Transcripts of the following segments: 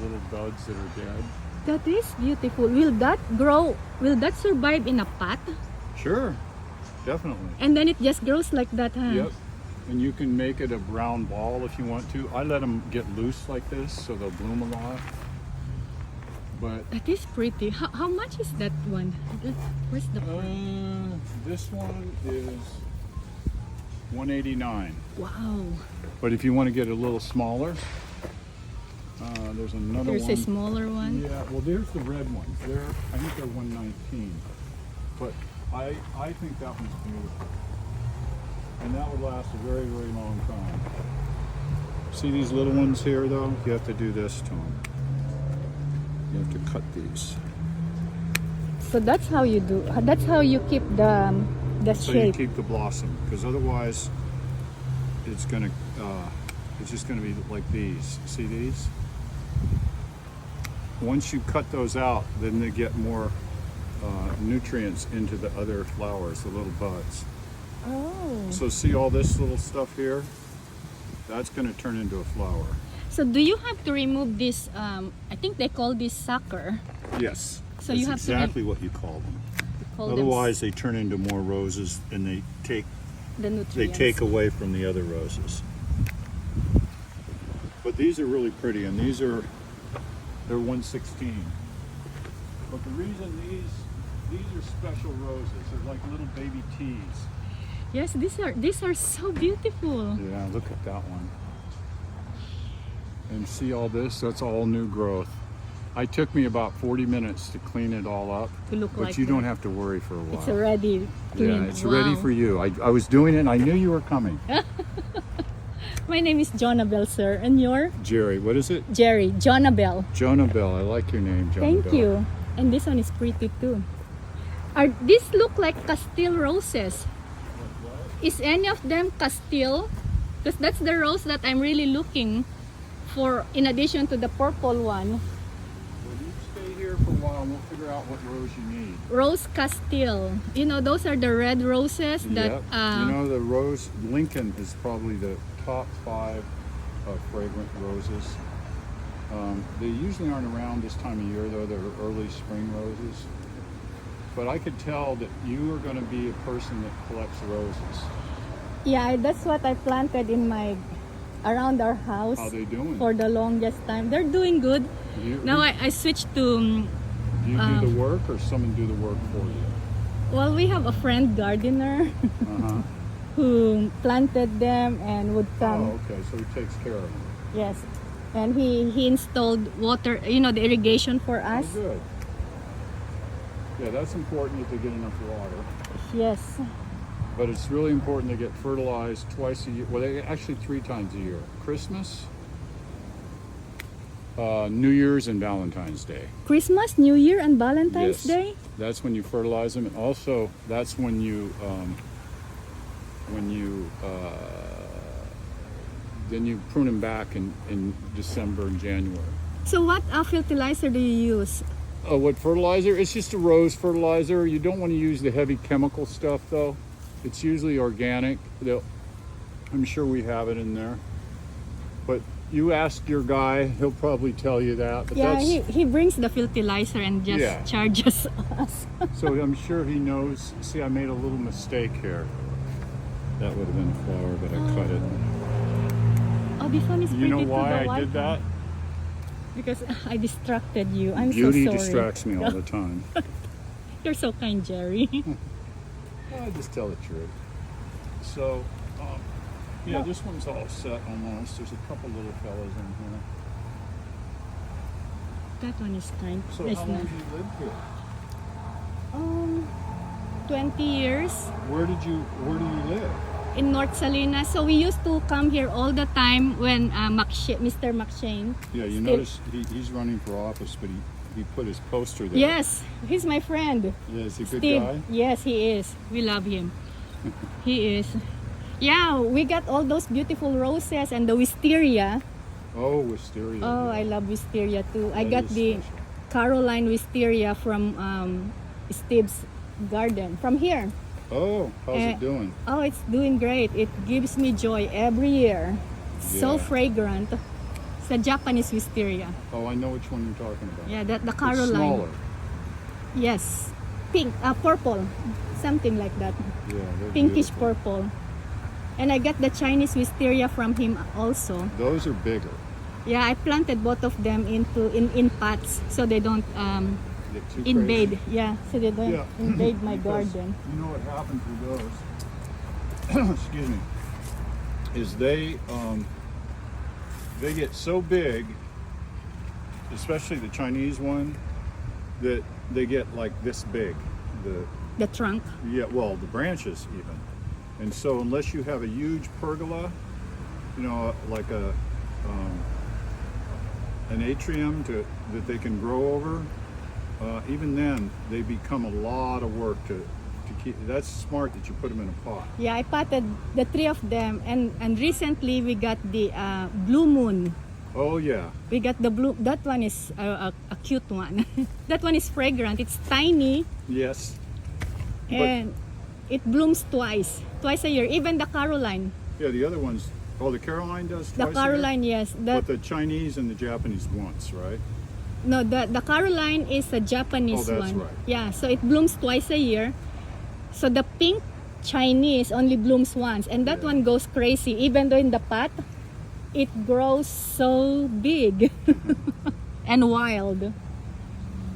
little buds that are dead. That is beautiful. Will that grow? Will that survive in a pot? Sure, definitely. And then it just grows like that, huh? Yep. And you can make it a brown ball if you want to. I let them get loose like this so they'll bloom a lot. But That is pretty. How much is that one? Where's the price? this one is $189. Wow. But if you want to get a little smaller, there's another There's one. a smaller one. Yeah, well, there's the red ones. I think they're $119. But I think that one's beautiful. And that would last a very, very long time. See these little ones here, though? You have to do this to them. You have to cut these. So that's how you do. That's how you keep the So you shape. keep the blossom, because otherwise it's just gonna be like these. See these? Once you cut those out, then they get more nutrients into the other flowers, the little buds. Oh. So see all this little stuff here? That's gonna turn into a flower. So do you have to remove this? I think they call this sucker. Yes. So that's you have exactly what you call them. Call them Otherwise, they turn into more roses, and they the nutrients. take away from the other roses. But these are really pretty, and they're 116. But the reason these are special roses. They're like little baby teas. Yes, these are so beautiful. Yeah, look at that one. And see all this? That's all new growth. It took me about 40 minutes to clean it all up. To look but like you don't that. have to worry for a while. It's already clean. Yeah, it's ready Wow. for you. I was doing it and I knew you were coming. My name is Jonabel, sir, and you're Jerry, what is it? Jerry. Jonabel. Jonah Bell. I like your name, Jonah Thank Bell. you. And this one is pretty too. These look like Castile roses. Is any of them Castile? Because that's the rose that I'm really looking for, in addition to the purple one. Well, you stay here for a while and we'll figure out what rose you need. Rose Castile. You know, those are the red roses that Yep. You know, the rose, Lincoln is probably the top 5 fragrant roses. They usually aren't around this time of year, though. They're early spring roses. But I could tell that you are going to be a person that collects roses. yeah, that's what I planted in around our house. How they doing? For the longest time. They're doing good. Now I switched to Do you do the work or someone do the work for you? well, we have a friend gardener Uh-huh. who planted them and would come. Oh, okay. So he takes care of them. Yes. And he installed water, you know, the irrigation for us. Oh, good. Yeah, that's important that they get enough water. Yes. But it's really important to get fertilized twice a year. Well, actually 3 times a year. Christmas, New Year's, and Valentine's Day. Christmas, New Year, and Valentine's Yes. Day. That's when you fertilize them, and also that's when you then you prune them back in December and January. So what fertilizer do you use? What fertilizer? It's just a rose fertilizer. You don't want to use the heavy chemical stuff, though. It's usually organic. I'm sure we have it in there. But you ask your guy, he'll probably tell you that. But Yeah, that's, he brings the fertilizer and just Yeah. charges us. so I'm sure he knows. See, I made a little mistake here. That would have been a flower, but I cut it. Oh, this one is pretty You know too, why the I white did that? one. Because I distracted you. I'm Beauty so sorry. distracts me all the time. You're so kind, Jerry. I just tell the truth. So, yeah, No. this one's all set almost. There's a couple little fellas in here. That one is kind. So It's how long not. have you lived here? 20 years Where do you live? in North Salinas. So we used to come here all the time when Mr. McShane. Yeah, you Still- notice he's running for office, but he put his poster there. Yes, he's my friend. Yeah, is he a good Steve. guy? Yes, he is. We love him. He is. Yeah, we got all those beautiful roses and the wisteria. Oh, wisteria. Oh, yeah. I love wisteria too. I That got is the special. Caroline wisteria from Steve's garden from here. Oh, how's Eh, it doing? Oh, it's doing great. It gives me joy every year. So Yeah. fragrant. It's a Japanese wisteria. Oh, I know which one you're talking about. Yeah, the It's Caroline. smaller. Yes. Pink, purple. Something like that. Yeah, they're Pinkish beautiful. purple. And I got the Chinese wisteria from him also. Those are bigger. Yeah, I planted both of them in pots so they don't Get too invade. crazy. Yeah, so they don't Yeah. invade my Because garden. You know what happens with those? Excuse me. Is they get so big, especially the Chinese one, that they get like this big. The trunk. The branches even. And so unless you have a huge pergola, you know, like an atrium that they can grow over, even then they become a lot of work to keep. That's smart that you put them in a pot. Yeah, I potted the three of them, and recently we got the blue moon. Oh yeah. We got the blue. That one is a cute one. That one is fragrant. It's tiny Yes. and it blooms twice a year. Even the Caroline. Yeah, the other ones. Oh, the Caroline does twice The Caroline, a year? yes. But the Chinese and the Japanese once, right? No, the Caroline is a Japanese Oh, that's one. right. Yeah, so it blooms twice a year. So the pink Chinese only blooms once, and that Yeah. one goes crazy. Even though in the pot, it grows so big and wild.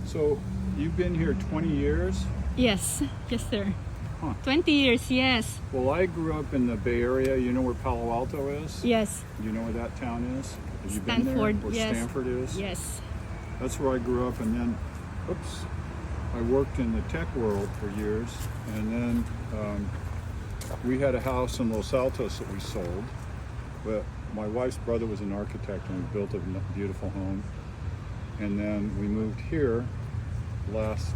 So you've been here 20 years? Yes, yes, sir. Huh. 20 years, yes, Well, I grew up in the Bay Area. You know where Palo Alto is? yes, You know where that town is? Have you been Stanford, there? Where yes. Stanford is? yes. That's where I grew up, and then, I worked in the tech world for years, and then we had a house in Los Altos that we sold. But my wife's brother was an architect, and we built a beautiful home. And then we moved here last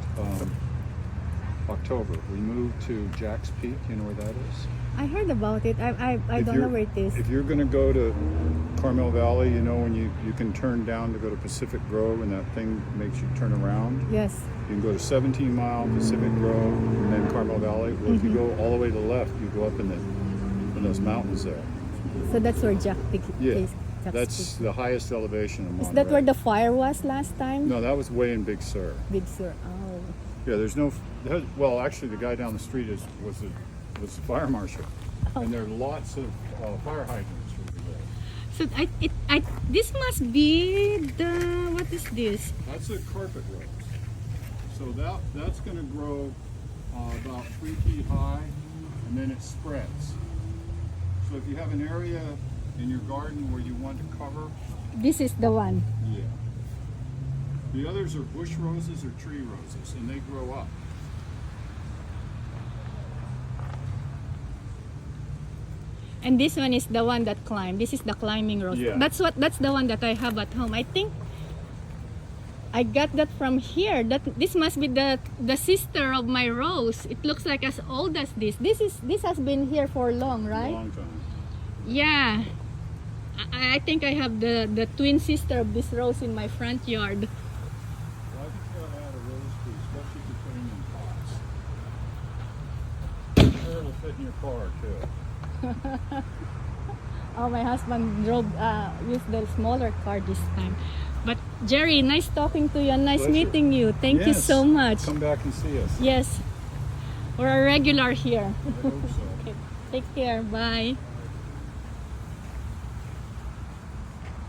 October. We moved to Jack's Peak. You know where that is? I heard about it. I If don't you're- know where it is. If you're going to go to Carmel Valley, you know when you can turn down to go to Pacific Grove, and that thing makes you turn around. Yes. You can go to 17 Mile, Pacific Grove, and then Carmel Valley. Well, if you go all the way to the left, you go up in those mountains there. So that's where Jack Peak Yeah, is. Jack's that's Peak. the highest elevation in Is Monterey. that where the fire was last time? No, that was way in Big Sur. Big Sur. Oh. Yeah, there's no. Well, actually, the guy down the street was the fire marshal, and there are lots of fire hydrants over there. So this must be the, what is this? That's a carpet rose. So that's going to grow about 3 feet high, and then it spreads. So if you have an area in your garden where you want to cover, This is the one. yeah. The others are bush roses or tree roses, and they grow up. And this one is the one that climbed. This is the climbing rose. Yeah. That's the one that I have at home. I think I got that from here. This must be the sister of my rose. It looks like as old as this. This has been here for long, right? Long time. Yeah. I think I have the twin sister of this rose in my front yard. Well, I think you gotta add a rose tree, especially if you're putting in pots. I'm sure it'll fit in your car too. Oh, my husband used the smaller car this time. But Gerry, nice talking to you and nice Pleasure. meeting you. Thank you Yes. so much. Come back and see us. Yes, we're a regular here. I hope so. Okay. Take care. Bye.